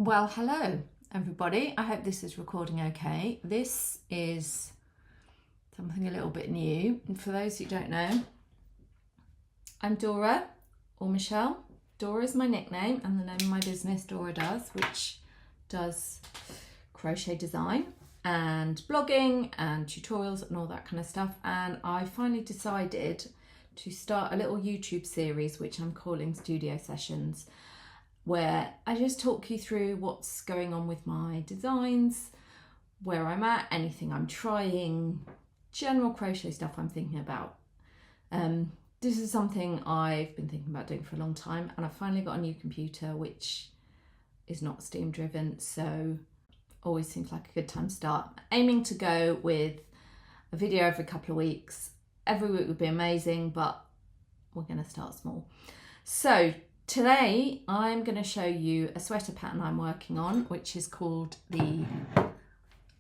Well, hello everybody. I hope this is recording okay. This is something a little bit new. And for those who don't know, I'm Dora, or Michelle. Dora is my nickname and the name of my business, Dora Does, which does crochet design and blogging and tutorials and all that kind of stuff. And I finally decided to start a little YouTube series, which I'm calling Studio Sessions, where I just talk you through what's going on with my designs, where I'm at, anything I'm trying, general crochet stuff I'm thinking about. This is something I've been thinking about doing for a long time, and I've finally got a new computer which is not steam driven, so always seems like a good time to start. Aiming to go with a video every couple of weeks. Every week would be amazing, but we're going to start small. So today I'm going to show you a sweater pattern I'm working on, which is called the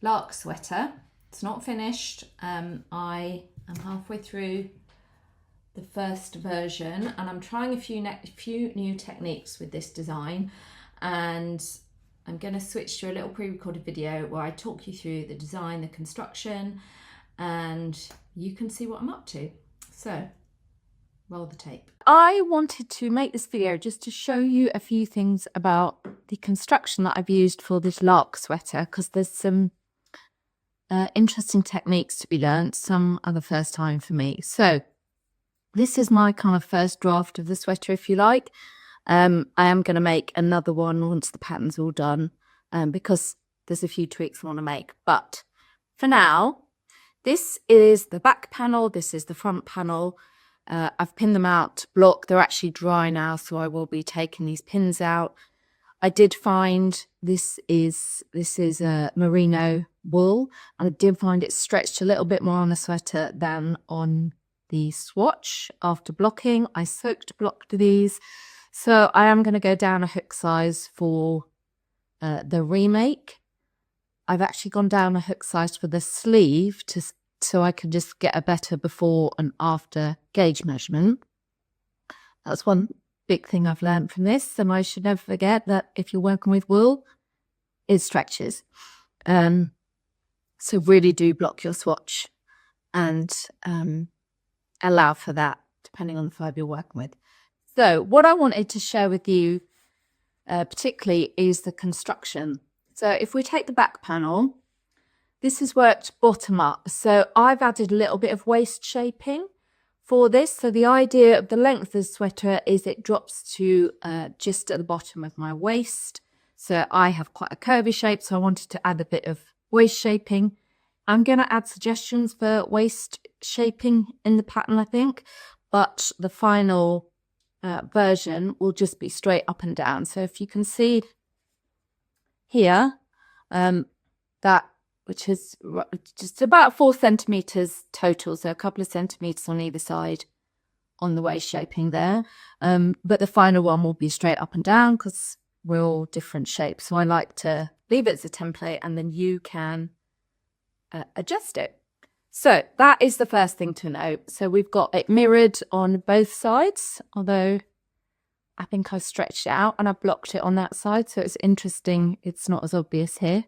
lark sweater. It's not finished. I am halfway through the first version and I'm trying a few new techniques with this design, and I'm going to switch to a little pre-recorded video where I talk you through the design, the construction, and you can see what I'm up to. So roll the tape. I wanted to make this video just to show you a few things about the construction that I've used for this lark sweater, because there's some interesting techniques to be learned. Some are the first time for me. So this is my kind of first draft of the sweater, if you like. I am going to make another one once the pattern's all done, because there's a few tweaks I want to make. But for now, this is the back panel, this is the front panel. I've pinned them out block. They're actually dry now, so I will be taking these pins out. I did find this is merino wool, and I did find it stretched a little bit more on the sweater than on the swatch. After blocking, I blocked these, so I am going to go down a hook size for the remake. I've actually gone down a hook size for the sleeve so I can just get a better before and after gauge measurement. That's one big thing I've learned from this, and I should never forget that if you're working with wool, it stretches. So really do block your swatch and allow for that depending on the fibre you're working with. So what I wanted to share with you particularly is the construction. So if we take the back panel, this is worked bottom up. So I've added a little bit of waist shaping for this. So the idea of the length of the sweater is it drops to just at the bottom of my waist. So I have quite a curvy shape, so I wanted to add a bit of waist shaping. I'm going to add suggestions for waist shaping in the pattern, I think, but the final version will just be straight up and down. So if you can see here, which is just about 4 centimeters total, so a couple of centimeters on either side on the waist shaping there. But the final one will be straight up and down because we're all different shapes. So I like to leave it as a template and then you can adjust it. So that is the first thing to note. So we've got it mirrored on both sides, although I think I've stretched it out and I've blocked it on that side. So it's interesting. It's not as obvious here.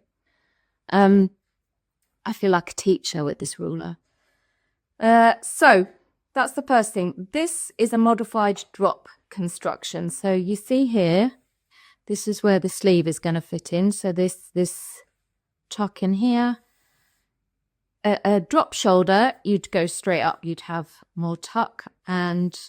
I feel like a teacher with this ruler. So that's the first thing. This is a modified drop construction. So you see here, this is where the sleeve is going to fit in. So this tuck in here. A drop shoulder, you'd go straight up. You'd have more tuck. And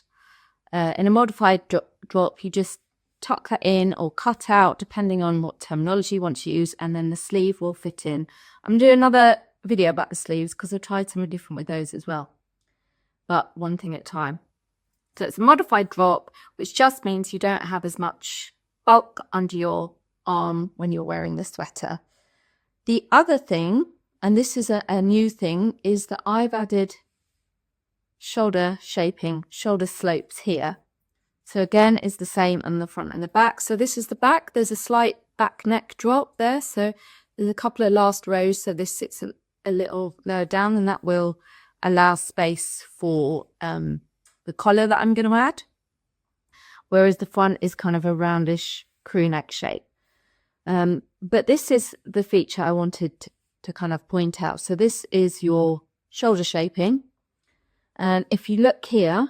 in a modified drop, you just tuck that in or cut out, depending on what terminology you want to use, and then the sleeve will fit in. I'm doing another video about the sleeves because I tried something different with those as well, but one thing at a time. So it's a modified drop, which just means you don't have as much bulk under your arm when you're wearing the sweater. The other thing, and this is a new thing, is that I've added shoulder shaping, shoulder slopes here. So again, it's the same on the front and the back. So this is the back. There's a slight back neck drop there. So there's a couple of last rows. So this sits a little lower down, and that will allow space for the collar that I'm going to add. Whereas the front is kind of a roundish crew neck shape. But this is the feature I wanted to kind of point out. So this is your shoulder shaping. And if you look here,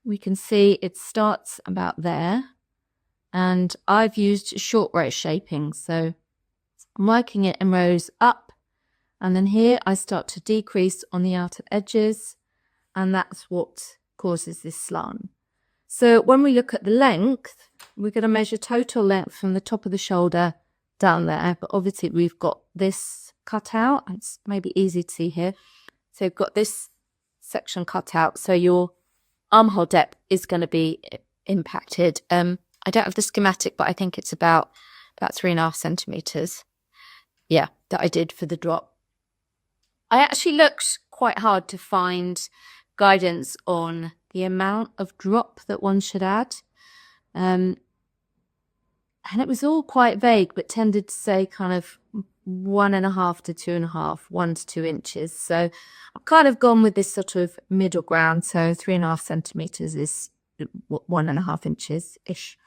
we can see it starts about there. And I've used short row shaping. So I'm working it in rows up. And then here I start to decrease on the outer edges. And that's what causes this slant. So when we look at the length, we're going to measure total length from the top of the shoulder down there. But obviously we've got this cut out. It's maybe easy to see here. So you've got this section cut out. So your armhole depth is going to be impacted. I don't have the schematic, but I think it's about 3.5 centimeters. Yeah, that I did for the drop. I actually looked quite hard to find guidance on the amount of drop that one should add. And it was all quite vague, but tended to say kind of 1.5 to 2.5, 1 to 2 inches. So I've kind of gone with this sort of middle ground. So 3.5 centimeters is 1.5 inches-ish.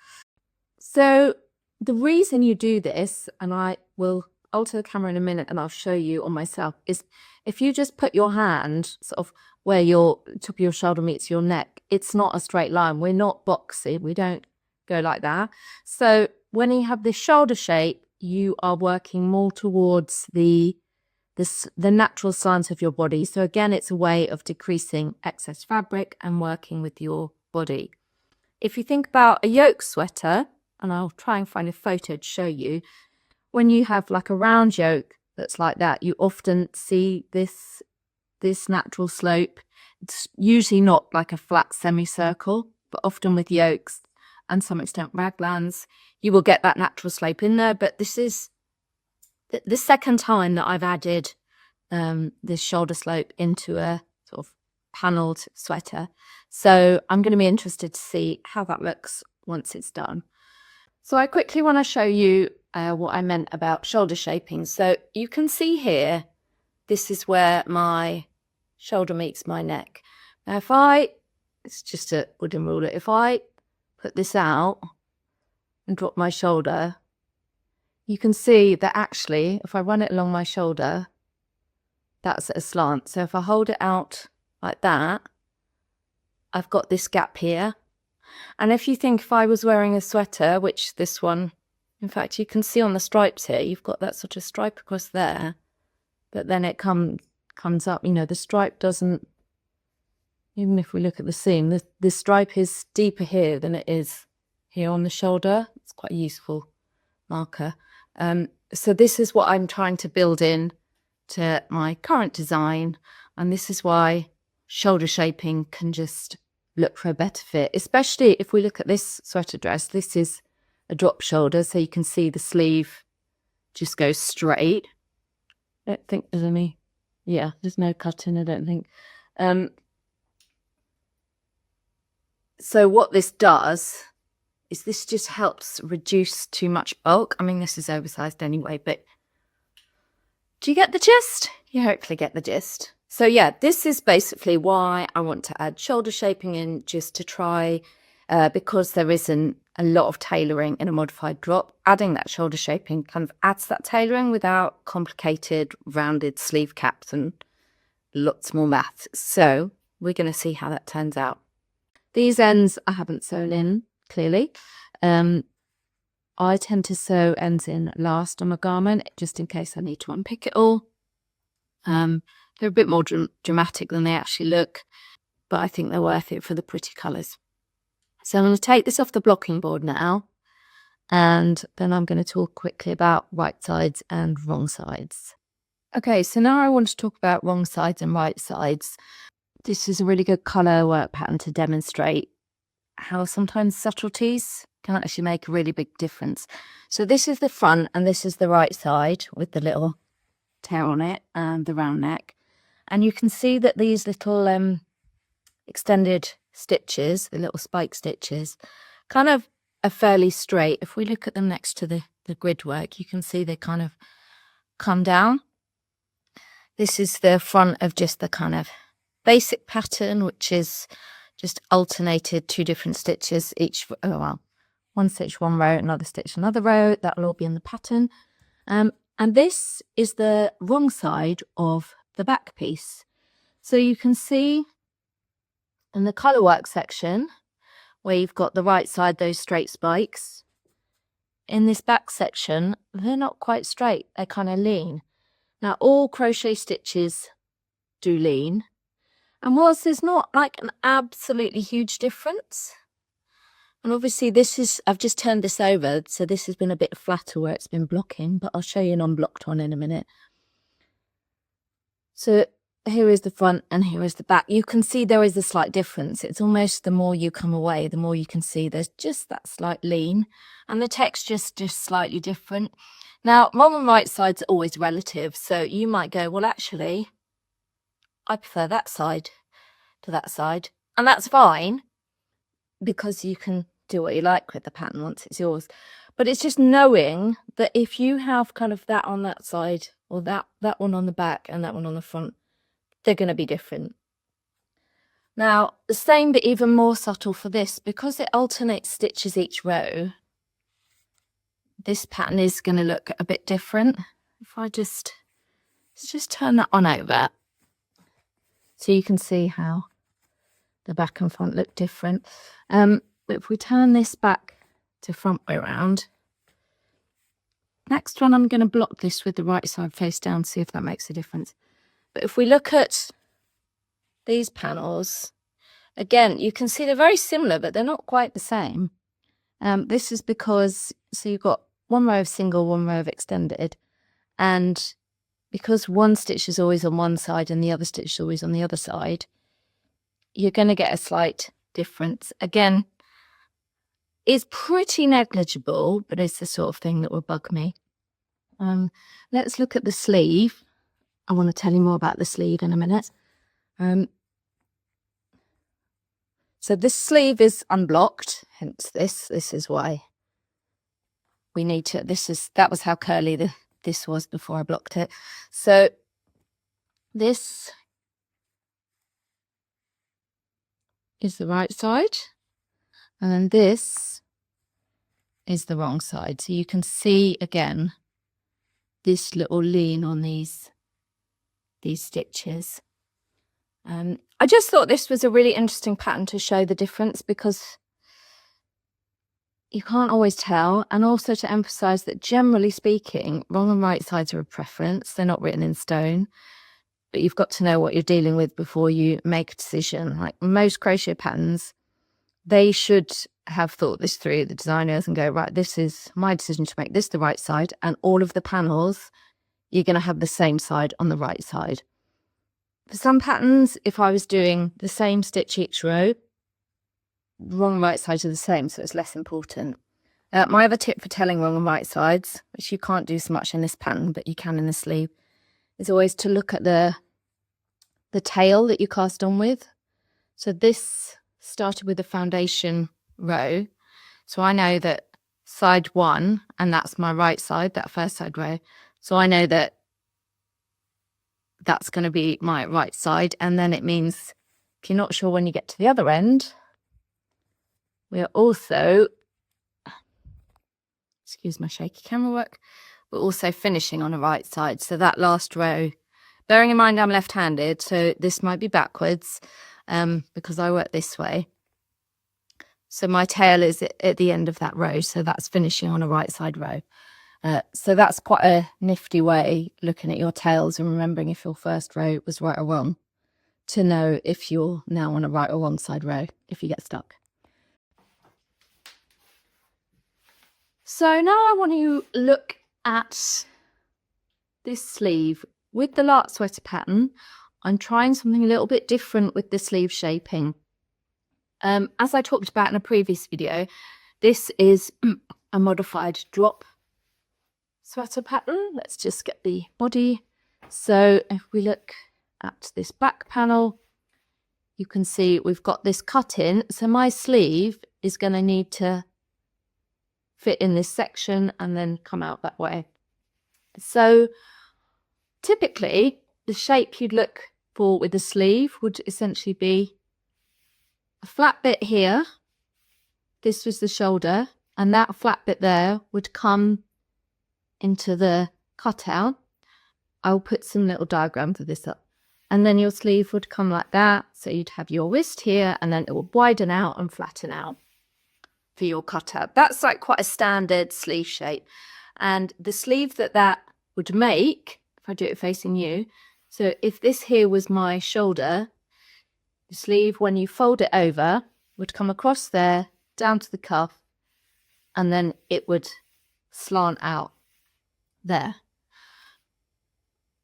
So the reason you do this, and I will alter the camera in a minute and I'll show you on myself, is if you just put your hand sort of where your top of your shoulder meets your neck, it's not a straight line. We're not boxy. We don't go like that. So when you have this shoulder shape, you are working more towards the natural slant of your body. So again, it's a way of decreasing excess fabric and working with your body. If you think about a yoke sweater, and I'll try and find a photo to show you, when you have like a round yoke that's like that, you often see this natural slope. It's usually not like a flat semicircle, but often with yokes and some extent raglans, you will get that natural slope in there. But this is the second time that I've added this shoulder slope into a sort of panelled sweater. So I'm going to be interested to see how that looks once it's done. So I quickly want to show you what I meant about shoulder shaping. So you can see here, this is where my shoulder meets my neck. Now it's just a wooden ruler, if I put this out and drop my shoulder, you can see that actually, if I run it along my shoulder, that's at a slant. So if I hold it out like that, I've got this gap here. And if you think if I was wearing a sweater, which this one, in fact, you can see on the stripes here, you've got that sort of stripe across there, but then it comes up, you know, the stripe doesn't, even if we look at the seam, the stripe is deeper here than it is here on the shoulder. It's quite a useful marker. So this is what I'm trying to build in to my current design. And this is why shoulder shaping can just look for a better fit, especially if we look at this sweater dress. This is a drop shoulder, so you can see the sleeve just goes straight. I don't think there's any, there's no cutting, I don't think. So what this does is this just helps reduce too much bulk. I mean, this is oversized anyway, but do you get the gist? You hopefully get the gist. So yeah, this is basically why I want to add shoulder shaping in, just to try, because there isn't a lot of tailoring in a modified drop, adding that shoulder shaping kind of adds that tailoring without complicated rounded sleeve caps and lots more math. So we're going to see how that turns out. These ends I haven't sewn in, clearly. I tend to sew ends in last on my garment, just in case I need to unpick it all. They're a bit more dramatic than they actually look, but I think they're worth it for the pretty colours. So I'm going to take this off the blocking board now, and then I'm going to talk quickly about right sides and wrong sides. Okay, so now I want to talk about wrong sides and right sides. This is a really good colour work pattern to demonstrate how sometimes subtleties can actually make a really big difference. So this is the front and this is the right side with the little tear on it and the round neck. And you can see that these little extended stitches, the little spike stitches, kind of are fairly straight. If we look at them next to the grid work, you can see they kind of come down. This is the front of just the kind of basic pattern, which is just alternated 2 different stitches each, one stitch one row, another stitch another row. That will all be in the pattern. And this is the wrong side of the back piece. So you can see in the colorwork section where you've got the right side, those straight spikes. In this back section, they're not quite straight, they're kind of lean. Now all crochet stitches do lean, and whilst there's not like an absolutely huge difference, and obviously this is, I've just turned this over, so this has been a bit flatter where it's been blocking, but I'll show you an unblocked one in a minute. So here is the front and here is the back. You can see there is a slight difference. It's almost the more you come away, the more you can see there's just that slight lean, and the texture's just slightly different. Now, wrong and right sides are always relative, so you might go, well, actually, I prefer that side to that side, and that's fine, because you can do what you like with the pattern once it's yours. But it's just knowing that if you have kind of that on that side, or that one on the back and that one on the front, they're going to be different. Now, the same but even more subtle for this, because it alternates stitches each row, this pattern is going to look a bit different. If I let's just turn that on over, so you can see how the back and front look different. If we turn this back to front way around, next one I'm going to block this with the right side face down, see if that makes a difference. But if we look at these panels, again, you can see they're very similar, but they're not quite the same. This is because, so you've got one row of single, one row of extended, and because one stitch is always on one side and the other stitch is always on the other side, you're going to get a slight difference. Again, it's pretty negligible, but it's the sort of thing that will bug me. Let's look at the sleeve. I want to tell you more about the sleeve in a minute. So this sleeve is unblocked, hence this is why we need to, that was how curly this was before I blocked it. So this is the right side, and then this is the wrong side. So you can see again this little lean on these stitches. I just thought this was a really interesting pattern to show the difference, because you can't always tell, and also to emphasize that generally speaking, wrong and right sides are a preference. They're not written in stone, but you've got to know what you're dealing with before you make a decision. Like most crochet patterns, they should have thought this through, the designers, and go, right, this is my decision to make this the right side, and all of the panels, you're going to have the same side on the right side. For some patterns, if I was doing the same stitch each row, wrong and right sides are the same, so it's less important. My other tip for telling wrong and right sides, which you can't do so much in this pattern, but you can in the sleeve, is always to look at the tail that you cast on with. So this started with the foundation row, so I know that side one, and that's my right side, that first side row, so I know that that's going to be my right side. And then it means if you're not sure when you get to the other end, we are also, excuse my shaky camera work, we're also finishing on the right side. So that last row, bearing in mind I'm left-handed, so this might be backwards because I work this way. So my tail is at the end of that row, so that's finishing on a right side row. So that's quite a nifty way, looking at your tails and remembering if your first row was right or wrong, to know if you're now on a right or wrong side row if you get stuck. So now I want to look at this sleeve. With the lark sweater pattern, I'm trying something a little bit different with the sleeve shaping. As I talked about in a previous video, this is a modified drop sweater pattern. Let's just get the body. So if we look at this back panel, you can see we've got this cut in. So my sleeve is going to need to fit in this section and then come out that way. So typically the shape you'd look for with the sleeve would essentially be a flat bit here. This was the shoulder, and that flat bit there would come into the cutout. I'll put some little diagrams of this up. And then your sleeve would come like that. So you'd have your wrist here, and then it will widen out and flatten out for your cutout. That's like quite a standard sleeve shape. And the sleeve that would make, if I do it facing you, so if this here was my shoulder, the sleeve, when you fold it over, would come across there, down to the cuff, and then it would slant out there.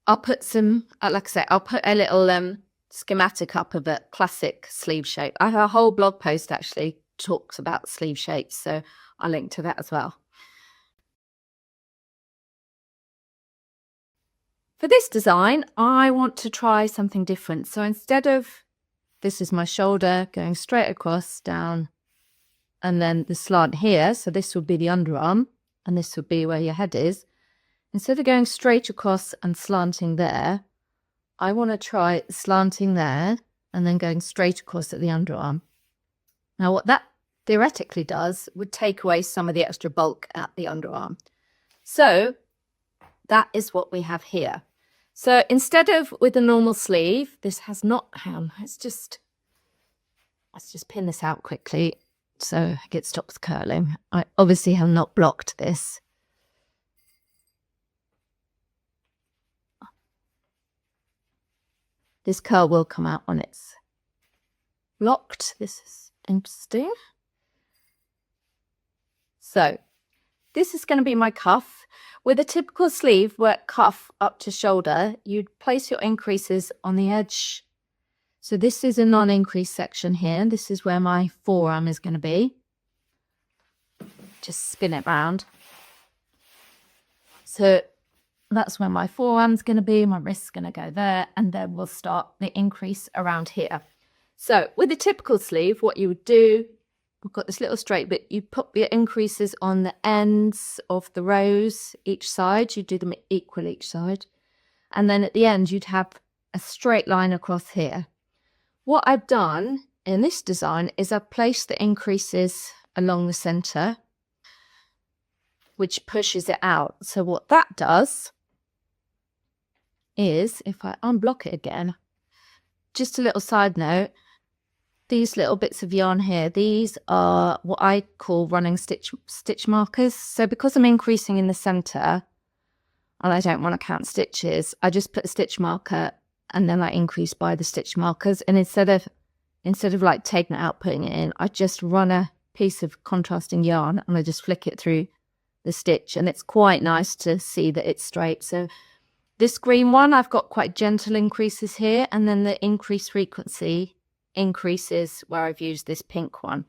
I'll put some, like I say, I'll put a little schematic up of a classic sleeve shape. I have a whole blog post actually talks about sleeve shapes, so I'll link to that as well. For this design, I want to try something different. So instead of, this is my shoulder going straight across, down, and then the slant here, so this would be the underarm, and this would be where your head is. Instead of going straight across and slanting there, I want to try slanting there and then going straight across at the underarm. Now what that theoretically does would take away some of the extra bulk at the underarm. So that is what we have here. So instead of with a normal sleeve, this has not, let's just pin this out quickly so it stops curling. I obviously have not blocked this. This curl will come out when it's blocked. This is interesting. So this is going to be my cuff. With a typical sleeve where cuff up to shoulder, you'd place your increases on the edge. So this is a non-increase section here. This is where my forearm is going to be. Just spin it round. So that's where my forearm's going to be, my wrist's going to go there, and then we'll start the increase around here. So with a typical sleeve, what you would do, we've got this little straight bit, you put your increases on the ends of the rows each side, you do them equal each side, and then at the end you'd have a straight line across here. What I've done in this design is I've placed the increases along the center, which pushes it out. So what that does is, if I unblock it again, just a little side note, these little bits of yarn here, these are what I call running stitch markers. So because I'm increasing in the center and I don't want to count stitches, I just put a stitch marker and then I increase by the stitch markers. And instead of like taking it out, putting it in, I just run a piece of contrasting yarn and I just flick it through the stitch, and it's quite nice to see that it's straight. So this green one, I've got quite gentle increases here, and then the increase frequency increases where I've used this pink one.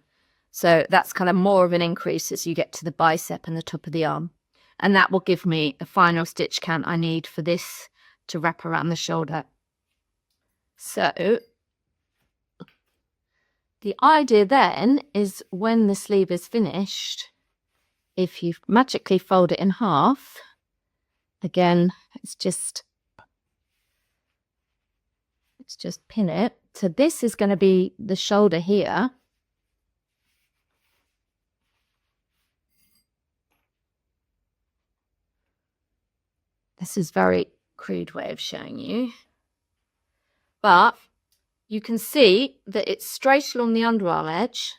So that's kind of more of an increase as you get to the bicep and the top of the arm. And that will give me the final stitch count I need for this to wrap around the shoulder. So the idea then is when the sleeve is finished, if you magically fold it in half, again, it's just pin it. So this is going to be the shoulder here. This is a very crude way of showing you. But you can see that it's straight along the underarm edge.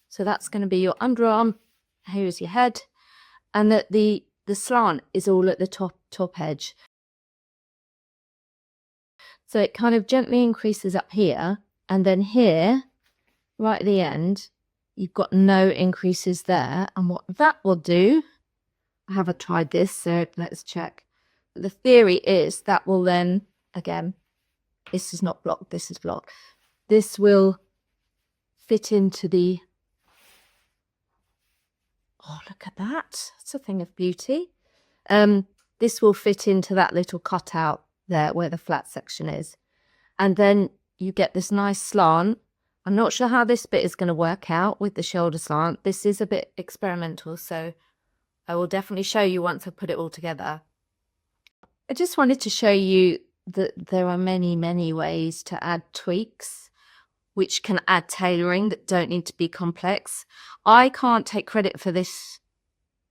So that's going to be your underarm. Here's your head. And that the slant is all at the top edge. So it kind of gently increases up here, and then here, right at the end, you've got no increases there. And what that will do, I haven't tried this, so let's check. The theory is that will then, again, this is not blocked, this is blocked. This will fit into the, oh, look at that. That's a thing of beauty. This will fit into that little cutout there where the flat section is. And then you get this nice slant. I'm not sure how this bit is going to work out with the shoulder slant. This is a bit experimental, so I will definitely show you once I put it all together. I just wanted to show you that there are many, many ways to add tweaks which can add tailoring that don't need to be complex. I can't take credit for this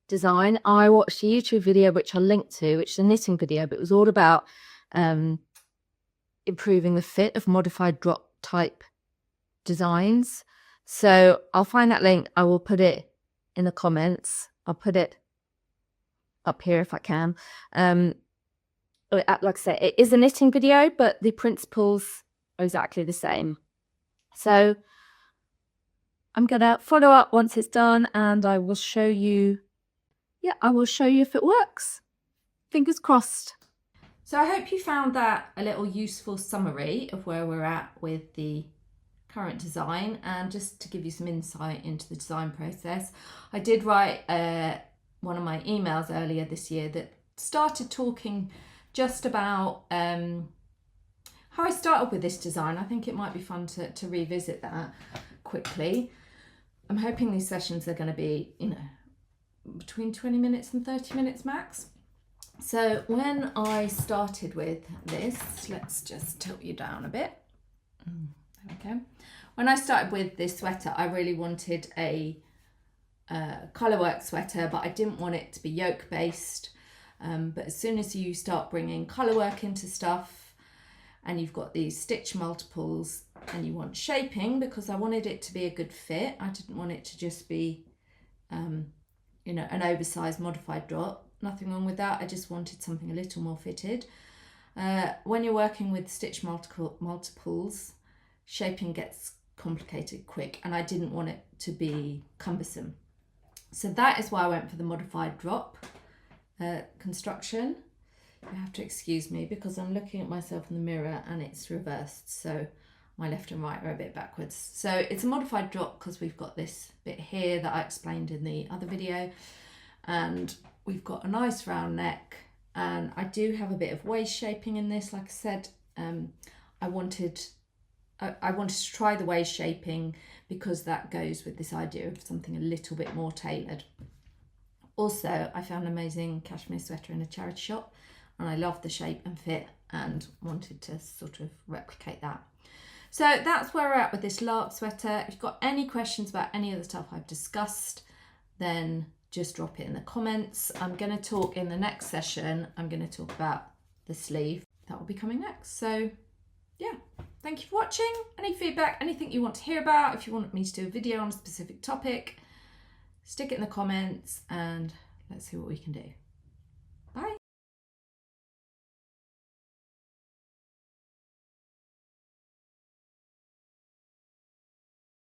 design. I watched a YouTube video which I'll link to, which is a knitting video, but it was all about improving the fit of modified drop type designs. So I'll find that link. I will put it in the comments. I'll put it up here if I can. Like I say, it is a knitting video, but the principles are exactly the same. So I'm gonna follow up once it's done, and I will show you. Yeah, I will show you if it works. Fingers crossed. So I hope you found that a little useful summary of where we're at with the current design, and just to give you some insight into the design process. I did write one of my emails earlier this year that started talking just about how I started with this design. I think it might be fun to revisit that quickly. I'm hoping these sessions are going to be, you know, between 20 minutes and 30 minutes max. So when I started with this, let's just tilt you down a bit. There we go. When I started with this sweater, I really wanted a colorwork sweater, but I didn't want it to be yoke based. But as soon as you start bringing colorwork into stuff, and you've got these stitch multiples, and you want shaping, because I wanted it to be a good fit. I didn't want it to just be, you know, an oversized modified drop. Nothing wrong with that. I just wanted something a little more fitted. When you're working with stitch multiples, shaping gets complicated quick, and I didn't want it to be cumbersome. So that is why I went for the modified drop construction. You have to excuse me because I'm looking at myself in the mirror and it's reversed, so my left and right are a bit backwards. So it's a modified drop because we've got this bit here that I explained in the other video, and we've got a nice round neck, and I do have a bit of waist shaping in this. Like I said, I wanted to try the waist shaping because that goes with this idea of something a little bit more tailored. Also, I found an amazing cashmere sweater in a charity shop, and I loved the shape and fit and wanted to sort of replicate that. So that's where we're at with this lark sweater. If you've got any questions about any of the stuff I've discussed, then just drop it in the comments. I'm going to talk in the next session, I'm going to talk about the sleeve. That will be coming next. So yeah, thank you for watching. Any feedback, anything you want to hear about, if you want me to do a video on a specific topic, stick it in the comments and let's see what we can do.